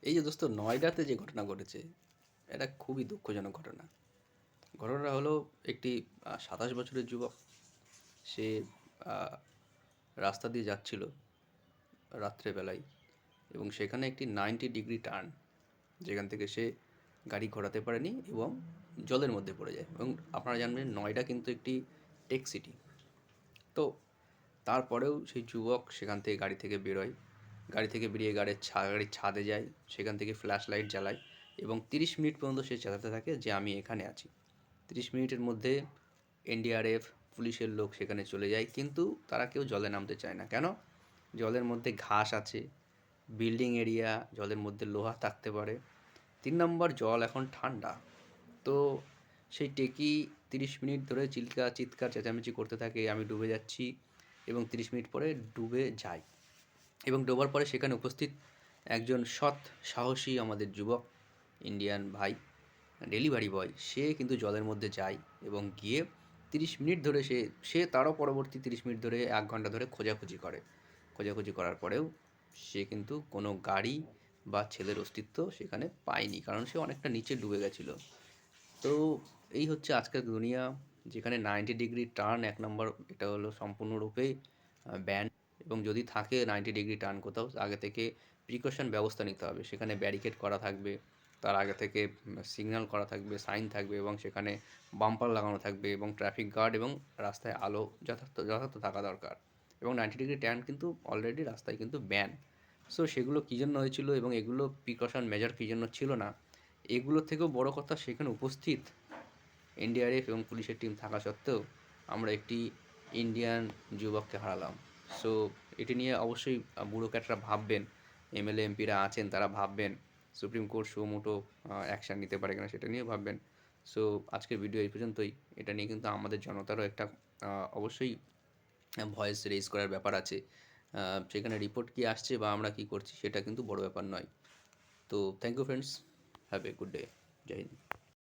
এই যে দোস্ত, নয়ডাতে যে ঘটনা ঘটেছে, এটা খুবই দুঃখজনক ঘটনা। ঘটনাটা হলো, একটি 27 বছরের যুবক, সে আহ, রাস্তা দিয়ে যাচ্ছিল রাত্রেবেলায়, এবং সেখানে একটি 90 ডিগ্রি টার্ন, যেখান থেকে সে গাড়ি ঘোরাতে পারেনি এবং জলের মধ্যে পড়ে যায়। এবং আপনারা জানবেন, নয়ডা কিন্তু একটি টেক সিটি। তো তারপরেও সেই যুবক সেখান থেকে গাড়ি থেকে বেরোয়, গাড়ি থেকে বেরিয়ে গাড়ির ছাদে যায়, সেখান থেকে ফ্ল্যাশ লাইট জ্বালায় এবং 30 মিনিট পর্যন্ত সে চালাতে থাকে যে আমি এখানে আছি। 30 মিনিটের মধ্যে এনডিআরএফ, পুলিশের লোক সেখানে চলে যায়, কিন্তু তারা কেউ জলে নামতে চায় না। কেন? জলের মধ্যে ঘাস আছে, বিল্ডিং এরিয়া, জলের মধ্যে লোহা থাকতে পারে। 3 নম্বর, জল এখন ঠান্ডা। তো সেই টেকি 30 মিনিট ধরে চিৎকার চেঁচামেচি করতে থাকে, আমি ডুবে যাচ্ছি, এবং 30 মিনিট পরে ডুবে যায়। এবং ডোবার পরে সেখানে উপস্থিত একজন সৎ সাহসী আমাদের যুবক, ইন্ডিয়ান ভাই, ডেলিভারি বয়, সে কিন্তু জলের মধ্যে যায় এবং গিয়ে 30 মিনিট ধরে সে সে তারও পরবর্তী 30 মিনিট ধরে 1 ঘন্টা ধরে খোঁজাখুঁজি করে। খোঁজাখুঁজি করার পরেও সে কিন্তু কোনো গাড়ি বা ছেলের অস্তিত্ব সেখানে পায়নি, কারণ সে অনেকটা নিচে ডুবে গেছিলো। তো এই হচ্ছে আজকের দুনিয়া, যেখানে 90 ডিগ্রি টার্ন 1 নম্বর, এটা হলো সম্পূর্ণরূপে ব্যান। এবং যদি থাকে 90 ডিগ্রি টার্ন কোথাও, আগে থেকে প্রিকশন ব্যবস্থা নিতে হবে। সেখানে ব্যারিকেড করা থাকবে, তার আগে থেকে সিগন্যাল করা থাকবে, সাইন থাকবে, এবং সেখানে বাম্পার লাগানো থাকবে, এবং ট্রাফিক গার্ড, এবং রাস্তায় আলো যথার্থ থাকা দরকার। এবং 90 ডিগ্রি টার্ন কিন্তু অলরেডি রাস্তায় কিন্তু ব্যান। সো সেগুলো কী জন্য হয়েছিল এবং এগুলো প্রিকশন মেজার কী জন্য ছিল না, এগুলোর থেকেও বড় কথা, সেখানে উপস্থিত এনডিআরএফ এবং পুলিশের টিম থাকা সত্ত্বেও আমরা একটি ইন্ডিয়ান যুবককে হারালাম। সো এটি নিয়ে অবশ্যই ব্যুরোক্র্যাটরা ভাববেন, এমএলএ এমপিরা আছেন, তারা ভাববেন সুপ্রিম কোর্ট সুমোটো অ্যাকশান নিতে পারে কিনা, সেটা নিয়ে ভাববেন। সো আজকের ভিডিও এই পর্যন্তই। এটা নিয়ে কিন্তু আমাদের জনতারও একটা অবশ্যই ভয়েস রেজ করার ব্যাপার আছে। সেখানে রিপোর্ট কী আসছে বা আমরা কী করছি সেটা কিন্তু বড় ব্যাপার নয়। তো thank you friends, have a good day. জয় হিন্দ।